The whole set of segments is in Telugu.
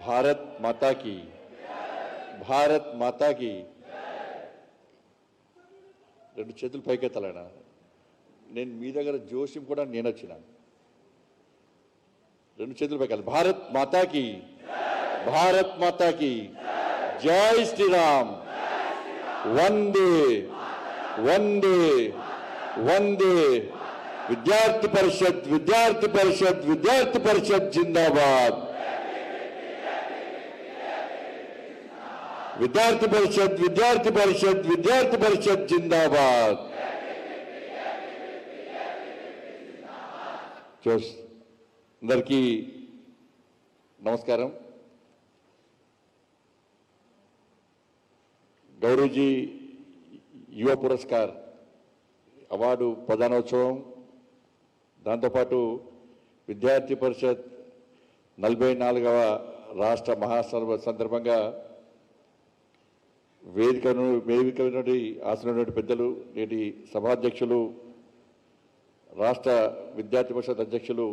भारत माता की, भारत माता की। రెండు చేతులు పైకెత్తాలనా? నేను మీ దగ్గర జోషం కూడా నేను వచ్చిన రెండు చేతులు పైకెత్తాలి. భారత్ మాతా की, భారత్ మాతా की జై శ్రీరామ్. వందే వందే వందే. విద్యార్థి పరిషత్ విద్యార్థి పరిషత్ విద్యార్థి పరిషత్ జిందాబాద్. విద్యార్థి పరిషత్ విద్యార్థి పరిషత్ విద్యార్థి పరిషత్ జిందాబాద్. అందరికీ నమస్కారం. గౌరవజీ యువ పురస్కార్ అవార్డు ప్రదానోత్సవం, దాంతోపాటు విద్యార్థి పరిషత్ 44వ రాష్ట్ర మహాసభ సందర్భంగా వేదిక నుండి ఆసనటువంటి పెద్దలు, నేటి సభాధ్యక్షులు, రాష్ట్ర విద్యార్థి పరిషత్ అధ్యక్షులు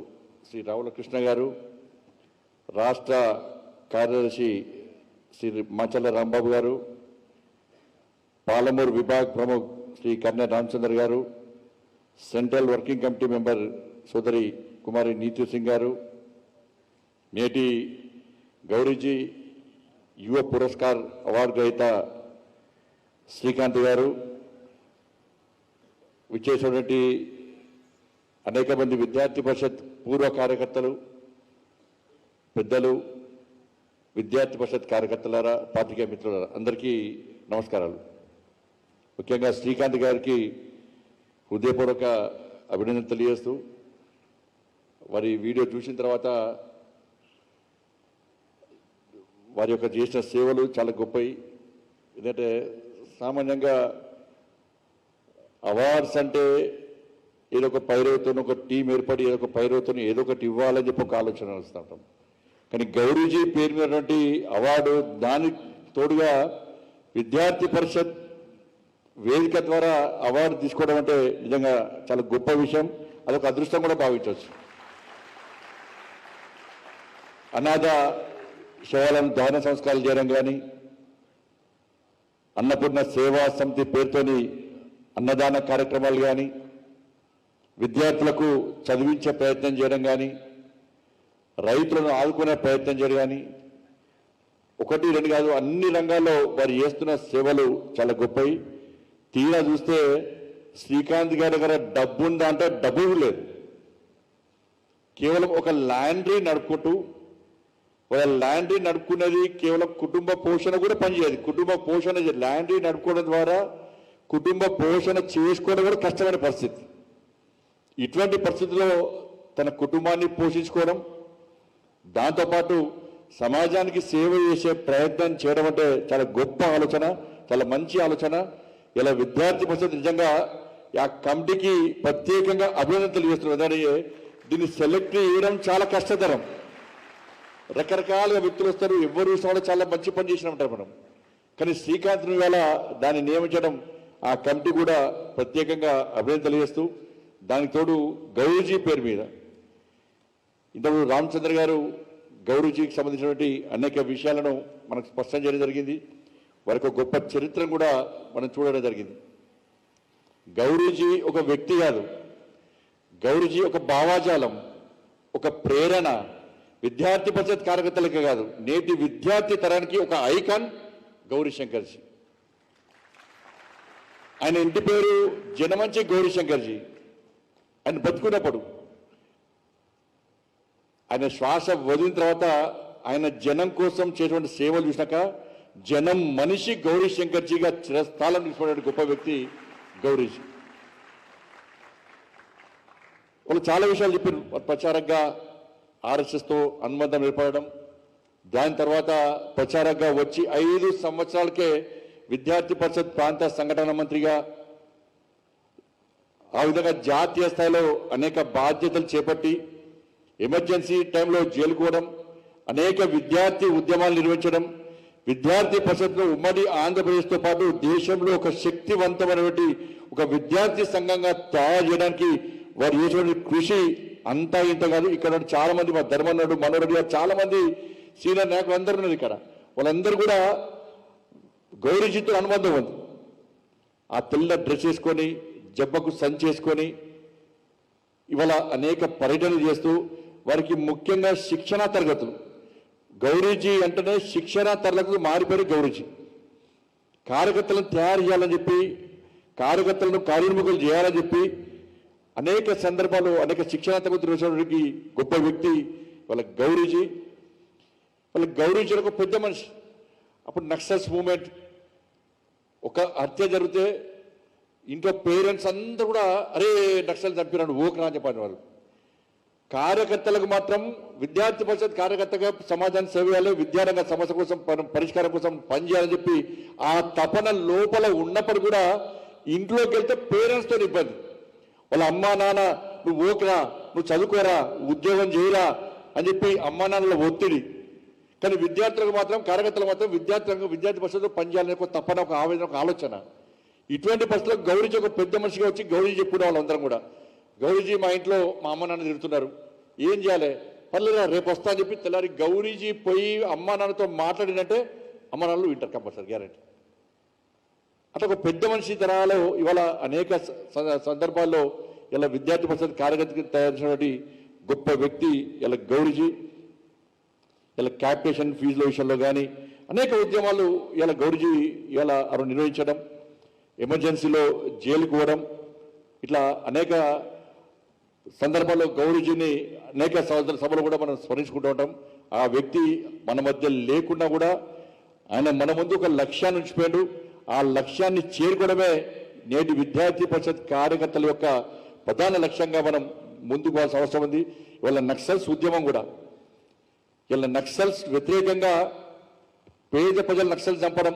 శ్రీ రావుల కృష్ణ గారు, రాష్ట్ర కార్యదర్శి శ్రీ మాచల్ల రాంబాబు గారు, పాలమూరు విభాగ్ ప్రముఖ్ శ్రీ కన్నె రామచంద్ర గారు, సెంట్రల్ వర్కింగ్ కమిటీ మెంబర్ సోదరి కుమారి నీతూ సింగ్ గారు, నేటి గౌరీజీ యువ పురస్కార్ అవార్డు గ్రహీత శ్రీకాంత్ గారు, విచ్చేసినటువంటి అనేక మంది విద్యార్థి పరిషత్ పూర్వ కార్యకర్తలు, పెద్దలు, విద్యార్థి పరిషత్ కార్యకర్తలారా, పాత్రికేయ మిత్రులారా, అందరికీ నమస్కారాలు. ముఖ్యంగా శ్రీకాంత్ గారికి హృదయపూర్వక అభినందనలు తెలియజేస్తూ, వారి వీడియో చూసిన తర్వాత వారి యొక్క చేసిన సేవలు చాలా గొప్పవి. ఎందుకంటే సామాన్యంగా అవార్డ్స్ అంటే ఏదో ఒక పైరవతో ఒక టీం ఏర్పడి ఏదో ఒక పైరవతో ఏదో ఒకటి ఇవ్వాలని చెప్పి ఒక ఆలోచన వస్తూ ఉంటాం. కానీ గౌరీజీ పేరు మీదటువంటి అవార్డు, దానికి తోడుగా విద్యార్థి పరిషత్ వేదిక ద్వారా అవార్డు తీసుకోవడం అంటే నిజంగా చాలా గొప్ప విషయం. అదొక అదృష్టం కూడా భావించవచ్చు. అనాథ శవాలను దహన సంస్కారాలు చేయడం కానీ, అన్నపూర్ణ సేవా సమితి పేరుతోని అన్నదాన కార్యక్రమాలు కానీ, విద్యార్థులకు చదివించే ప్రయత్నం చేయడం కానీ, రైతులను ఆదుకునే ప్రయత్నం చేయడం కానీ, ఒకటి రెండు కాదు అన్ని రంగాల్లో వారు చేస్తున్న సేవలు చాలా గొప్పవి. తీరా చూస్తే శ్రీకాంత్ గారి దగ్గర డబ్బు ఉందా అంటే డబ్బు లేదు. కేవలం ఒక ల్యాండ్రీ నడుపుకుంటూ, వాళ్ళ ల్యాండ్రీ నడుపుకున్నది కేవలం కుటుంబ పోషణ కూడా పనిచేయదు. కుటుంబ పోషణ ల్యాండ్రీ నడుపుకోవడం ద్వారా కుటుంబ పోషణ చేసుకోవడం కూడా కష్టమైన పరిస్థితి. ఇటువంటి పరిస్థితుల్లో తన కుటుంబాన్ని పోషించుకోవడం, దాంతోపాటు సమాజానికి సేవ చేసే ప్రయత్నం చేయడం అంటే చాలా గొప్ప ఆలోచన, చాలా మంచి ఆలోచన. ఇలా విద్యార్థి పరిషత్ నిజంగా ఆ కమిటీకి ప్రత్యేకంగా అభినందనలు తెలియజేస్తున్నారు. ఎందుకంటే దీన్ని సెలెక్ట్ చేయడం చాలా కష్టతరం. రకరకాలుగా వ్యక్తులు వస్తారు, ఎవరు చూసినా చాలా మంచి పని చేసినామంటారు మనం. కానీ శ్రీకాంత్ వేళ దాన్ని నియమించడం ఆ కమిటీ కూడా ప్రత్యేకంగా అభినందనలు తెలియజేస్తూ, దానికి తోడు గౌరీజీ పేరు మీద ఇంతకుముందు రామచంద్ర గారు గౌరీజీకి సంబంధించినటువంటి అనేక విషయాలను మనకు స్పష్టం చేయడం జరిగింది. వారికి ఒక గొప్ప చరిత్రను కూడా మనం చూడడం జరిగింది. గౌరీజీ ఒక వ్యక్తి కాదు, గౌరీజీ ఒక భావాజాలం, ఒక ప్రేరణ. విద్యార్థి పరిషత్ కార్యకర్తలకే కాదు, నేటి విద్యార్థి తరానికి ఒక ఐకాన్ గౌరీశంకర్జీ. ఆయన ఇంటి పేరు జనమంచి గౌరీశంకర్జీ. ఆయన బతుకున్నప్పుడు, ఆయన శ్వాస వదిలిన తర్వాత ఆయన జనం కోసం చేసినటువంటి సేవలు చూసినాక జనం మనిషి గౌరీశంకర్జీగా చిరస్థానం తీసుకునే గొప్ప వ్యక్తి గౌరీజీ. వాళ్ళు చాలా విషయాలు చెప్పారు. ప్రచారంగా ఆర్ఎస్ఎస్తో అనుబంధం ఏర్పడడం, దాని తర్వాత ప్రచారంగా వచ్చి 5 సంవత్సరాలకే విద్యార్థి పరిషత్ ప్రాంత సంఘటన మంత్రిగా, ఆ విధంగా జాతీయ స్థాయిలో అనేక బాధ్యతలు చేపట్టి ఎమర్జెన్సీ టైంలో జైలుకోవడం, అనేక విద్యార్థి ఉద్యమాలు నిర్వహించడం, విద్యార్థి పరిషత్ను ఉమ్మడి ఆంధ్రప్రదేశ్తో పాటు దేశంలో ఒక శక్తివంతమైనటువంటి ఒక విద్యార్థి సంఘంగా తయారు చేయడానికి వారు చేసినటువంటి కృషి అంతా ఇంత కాదు. ఇక్కడ చాలా మంది మా ధర్మన్నడు మనోరెడ్డి గారు చాలా మంది సీనియర్ నాయకులు అందరూ ఉన్నారు ఇక్కడ. వాళ్ళందరూ కూడా గౌరీజీతో అనుబంధం ఉంది. ఆ తెల్ల డ్రెస్ వేసుకొని జబ్బకు సంచేసుకొని ఇవాళ అనేక పర్యటనలు చేస్తూ వారికి ముఖ్యంగా శిక్షణా తరగతులు, గౌరీజీ అంటేనే శిక్షణా తరగతులు మారిపోయి గౌరీజీ కార్యకర్తలను తయారు చేయాలని చెప్పి, కార్యకర్తలను కార్యోన్ముఖులు చేయాలని చెప్పి అనేక సందర్భాలు అనేక శిక్షణా తరగతులు వేసేవాడికి గొప్ప వ్యక్తి వాళ్ళ గౌరీజీ. వాళ్ళ గౌరీజీ ఒక పెద్ద మనిషి. అప్పుడు నక్సల్స్ మూమెంట్ ఒక హత్య జరిగితే ఇంట్లో పేరెంట్స్ అందరూ కూడా అరే నక్సల్ చంపినాడు ఓకరా అని చెప్పారు. వాళ్ళు కార్యకర్తలకు మాత్రం విద్యార్థి పరిషత్ కార్యకర్తగా సమాజాన్ని సేవ చేయాలి, విద్యారంగ సమస్య కోసం పరిష్కారం కోసం పనిచేయాలని చెప్పి ఆ తపన లోపల ఉన్నప్పుడు కూడా ఇంట్లోకి వెళ్తే పేరెంట్స్తో ఇబ్బంది. వాళ్ళ అమ్మా నాన్న నువ్వు ఓకరా, నువ్వు చదువుకోరా, ఉద్యోగం చేయరా అని చెప్పి అమ్మా నాన్నల ఒత్తిడి. కానీ విద్యార్థులకు మాత్రం కార్యకర్తలు మాత్రం విద్యార్థి పరిషత్లో పనిచేయాలనే ఒక తపన, ఒక ఆవేదన, ఒక ఆలోచన. ఇటువంటి పరిస్థితుల్లో గౌరీజీ ఒక పెద్ద మనిషిగా వచ్చి గౌరీజీ చెప్పుకునే వాళ్ళందరం కూడా గౌరీజీ మా ఇంట్లో మా అమ్మ నాన్న తిడుతున్నారు, ఏం చేయాలి, పర్లేదా రేపు వస్తా అని చెప్పి తెల్లారి గౌరీజీ పోయి అమ్మా నాన్నతో మాట్లాడినంటే అమ్మ నాన్నలు వింటారు కంపల్సరీ, గ్యారెంటీ. అట్లా ఒక పెద్ద మనిషి తరాలో ఇవాళ అనేక సందర్భాల్లో ఇలా విద్యార్థి పరిషత్ కార్యకర్తకి తయారు చేసినటువంటి గొప్ప వ్యక్తి ఇలా గౌరీజీ. ఇలా క్యాపిటేషన్ ఫీజుల విషయంలో కానీ అనేక ఉద్యమాలు ఇలా గౌరీజీ ఇలా నిర్వహించడం, ఎమర్జెన్సీలో జైలుకు పోవడం, ఇట్లా అనేక సందర్భాల్లో గౌరీజీని అనేక సభలు కూడా మనం స్మరించుకుంటూ ఉంటాం. ఆ వ్యక్తి మన మధ్య లేకున్నా కూడా ఆయన మన ముందు ఒక లక్ష్యాన్ని ఉంచిపోయాడు. ఆ లక్ష్యాన్ని చేరుకోవడమే నేటి విద్యార్థి పరిషత్ కార్యకర్తల యొక్క ప్రధాన లక్ష్యంగా మనం ముందుకు పోవాల్సిన అవసరం ఉంది. ఇవాళ నక్సల్స్ ఉద్యమం కూడా ఇలా నక్సల్స్ వ్యతిరేకంగా పేద ప్రజలు నక్సల్స్ చంపడం,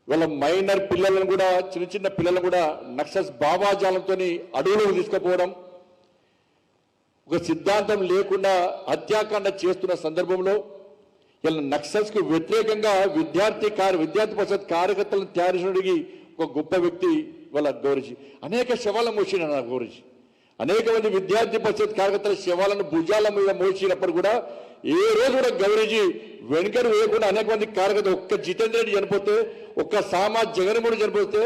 వాళ్ళ మైనర్ పిల్లలను కూడా చిన్న చిన్న పిల్లలను కూడా నక్సల్స్ భావాజాలంతో అడవులకు తీసుకుపోవడం, ఒక సిద్ధాంతం లేకుండా హత్యాకాండ చేస్తున్న సందర్భంలో ఇలా నక్సల్స్కు వ్యతిరేకంగా విద్యార్థి పరిషత్ కార్యకర్తలను తయారు చేయడానికి ఒక గొప్ప వ్యక్తి వాళ్ళ గౌరీజీ. అనేక శవాలను మోసిన గౌరీజీ, అనేక మంది విద్యార్థి పరిషత్ కార్యకర్తల శవాలను భుజాల మీద మోసినప్పుడు కూడా ఏ రోజు కూడా గౌరీజీ వెనుకలు వేయకుండా అనేక మంది కార్యకర్తలు, ఒక్క జితేంద్ర రెడ్డి చనిపోతే, ఒక్క సామా జగన్మోహన్ రెడ్డి చనిపోతే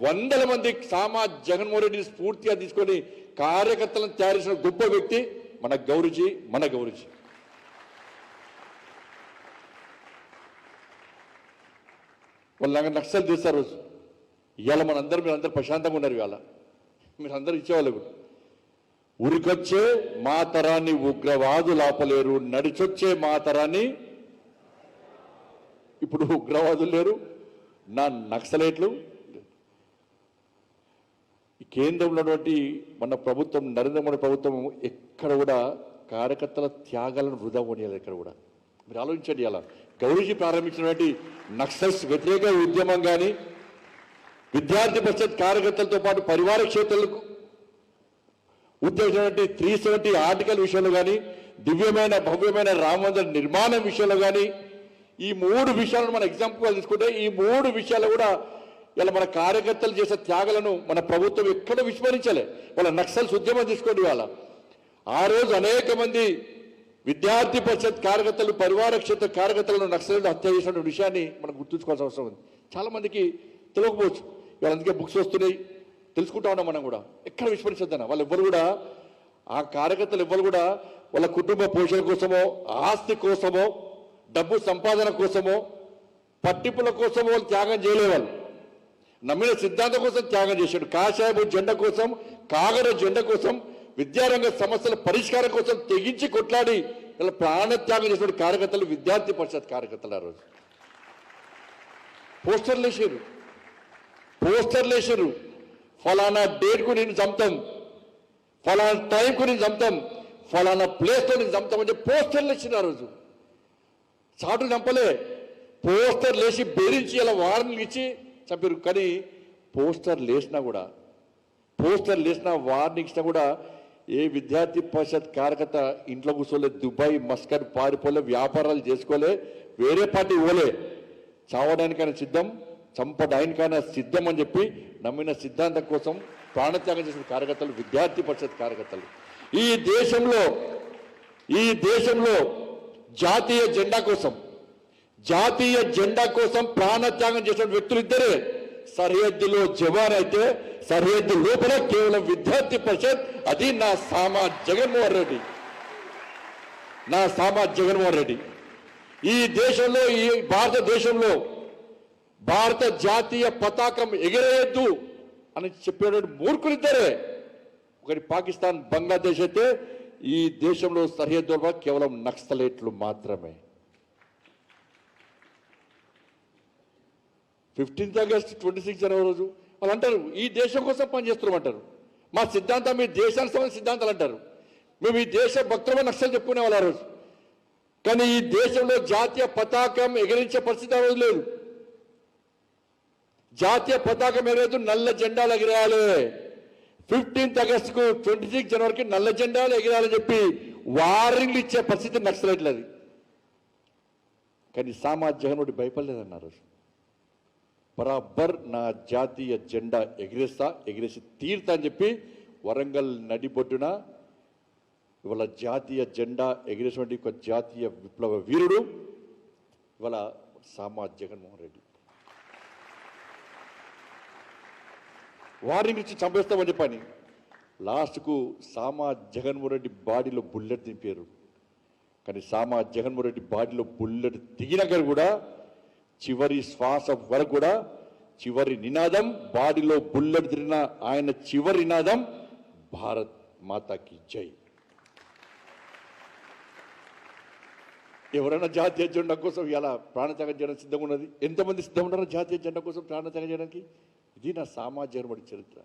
100 మంది సామా జగన్మోహన్ రెడ్డిని స్ఫూర్తిగా తీసుకొని కార్యకర్తలను తయారు చేసిన గొప్ప వ్యక్తి మన గౌరీజీ. వాళ్ళు నక్సల్ చేస్తారు రోజు. ఇవాళ మీరందరూ ప్రశాంతంగా ఉన్నారు. ఇవాళ మీరందరూ ఇచ్చేవాళ్ళు కూడా ఉరికొచ్చే మా తరాన్ని ఉగ్రవాదులు ఆపలేరు, నడిచొచ్చే మా తరాన్ని ఇప్పుడు ఉగ్రవాదులు లేరు, నా నక్సలైట్లు. ఈ కేంద్రంలో ఉన్నటువంటి మన ప్రభుత్వం నరేంద్ర మోడీ ప్రభుత్వం ఎక్కడ కూడా కార్యకర్తల త్యాగాలను వృధా పోనీయాలి. ఎక్కడ కూడా మీరు ఆలోచించండి. అలా గౌరీజీ ప్రారంభించినటువంటి నక్సల్స్ వ్యతిరేక ఉద్యమం కానీ, విద్యార్థి పరిషత్ కార్యకర్తలతో పాటు పరివార క్షేత్రాలకు ఉద్దేశించినటువంటి 370 ఆర్టికల్ విషయంలో కానీ, దివ్యమైన భవ్యమైన రామ మందిర నిర్మాణం విషయంలో కానీ, ఈ 3 విషయాలను మన ఎగ్జాంపుల్ తీసుకుంటే ఈ 3 విషయాలు కూడా ఇలా మన కార్యకర్తలు చేసే త్యాగాలను మన ప్రభుత్వం ఎక్కడ విస్మరించలే. వాళ్ళ నక్సల్స్ ఉద్యమం తీసుకోండి. వాళ్ళ ఆ రోజు అనేక మంది విద్యార్థి పరిషత్ కార్యకర్తలు, పరివార క్షేత్ర కార్యకర్తలను నక్సల్లు హత్య చేసిన విషయాన్ని మనం గుర్తుంచుకోవాల్సిన అవసరం ఉంది. చాలా మందికి తెలియకపోవచ్చు. ఇవాళ అందుకే బుక్స్ వస్తున్నాయి, తెలుసుకుంటా ఉన్నాం మనం కూడా. ఎక్కడ విస్మరించద్దన్న వాళ్ళు ఎవ్వరు కూడా, ఆ కార్యకర్తలు ఎవ్వరు కూడా వాళ్ళ కుటుంబ పోషణ కోసమో, ఆస్తి కోసమో, డబ్బు సంపాదన కోసమో, పట్టింపుల కోసమో వాళ్ళు త్యాగం చేయలే. వాళ్ళు నమ్మిన సిద్ధాంతం కోసం త్యాగం చేశాడు. కాషాయపు జెండా కోసం, కాగర జెండా కోసం, విద్యారంగ సమస్యల పరిష్కారం కోసం తెగించి కొట్లాడి ఇలా ప్రాణత్యాగం చేసిన కార్యకర్తలు విద్యార్థి పరిషత్ కార్యకర్తలు. ఆ రోజు పోస్టర్లు వేసారు, ఫలానా డేట్కు నేను చంపుతాం, ఫలానా టైంకు నేను చంపుతాం, ఫలానా ప్లేస్లో నేను చంపుతాం అంటే పోస్టర్లు వేసింది. ఆ రోజు చాటు చంపలే, పోస్టర్లు వేసి బెదిరించి ఇలా వార్నింగ్ ఇచ్చి చంపారు. కానీ పోస్టర్లు వేసినా వార్నింగ్ ఇచ్చినా కూడా ఏ విద్యార్థి పరిషత్ కార్యకర్త ఇంట్లో కూర్చోలే, దుబాయ్ మస్కట్ పారిపోలే, వ్యాపారాలు చేసుకోలే, వేరే పార్టీ పోలే, చావడానికైనా సిద్ధం, చంపడానికైనా సిద్ధం అని చెప్పి నమ్మిన సిద్ధాంతం కోసం ప్రాణత్యాగం చేసిన కార్యకర్తలు విద్యార్థి పరిషత్ కార్యకర్తలు. ఈ దేశంలో ఈ దేశంలో జాతీయ జెండా కోసం ప్రాణత్యాగం చేసిన వ్యక్తులు ఇద్దరే. సరిహద్దులో జవాన్ అయితే సరిహద్దు లోపల కేవలం విద్యార్థి పరిషత్. అది నా సామా జగన్మోహన్ రెడ్డి. ఈ దేశంలో, ఈ భారతదేశంలో భారత జాతీయ పతాకం ఎగిరేయద్దు అని చెప్పేటువంటి మూర్ఖులిద్దరే. ఒకటి పాకిస్తాన్, బంగ్లాదేశ్ అయితే ఈ దేశంలో సరిహద్దులో కేవలం నక్సలైట్లు మాత్రమే. 15th ఆగస్ట్ 26 జనవరి రోజు వాళ్ళు అంటారు ఈ దేశం కోసం పనిచేస్తున్నామంటారు. మా సిద్ధాంతం మీ దేశానికి సంబంధించిన సిద్ధాంతాలు అంటారు. మేము ఈ దేశ భక్తులమే నక్సలు చెప్పుకునే వాళ్ళు ఆ రోజు. కానీ ఈ దేశంలో జాతీయ పతాకం ఎగిరించే పరిస్థితి ఆ రోజు లేదు. జాతీయ పతాకం ఎగరేదు, నల్ల జెండాలు ఎగిరేయాలి. 15th ఆగస్టుకు 26 జనవరికి నల్ల జెండాలు ఎగిరాలని చెప్పి వార్నింగ్లు ఇచ్చే పరిస్థితి నక్సలైట్లది. కానీ సామా జగన్మోహన్ రెడ్డి భయపడలేదన్నారు. బరాబర్ నా జాతీయ జెండా ఎగిరేసి తీరుతా అని చెప్పి వరంగల్ నడిబొడ్డున ఇవాళ జాతీయ జెండా ఎగిరేసినటువంటి ఒక జాతీయ విప్లవ వీరుడు ఇవాళ సామా జగన్మోహన్ రెడ్డి. వారిని ఇచ్చి చంపేస్తామని చెప్పని లాస్ట్కు సామా జగన్మోహన్ రెడ్డి బాడీలో బుల్లెట్ దింపారు. కానీ సామా జగన్మోహన్ రెడ్డి బాడీలో బుల్లెట్ దిగినాక కూడా చివరి శ్వాస వరకు కూడా చివరి నినాదం, బాడీలో బుల్లెట్ తిరిగిన ఆయన చివరి నినాదం భారత్ మాతాకి జై. ఎవరైనా జాతీయ జెండా కోసం ఇలా ప్రాణత్యాగం చేయడానికి సిద్ధంగా ఉన్నది? ఎంతమంది సిద్ధంగా ఉన్నారో జాతీయ జెండా కోసం ప్రాణత్యాగం చేయడానికి? ఇది నా సామా జగన్మోహన్ రెడ్డి చరిత్ర.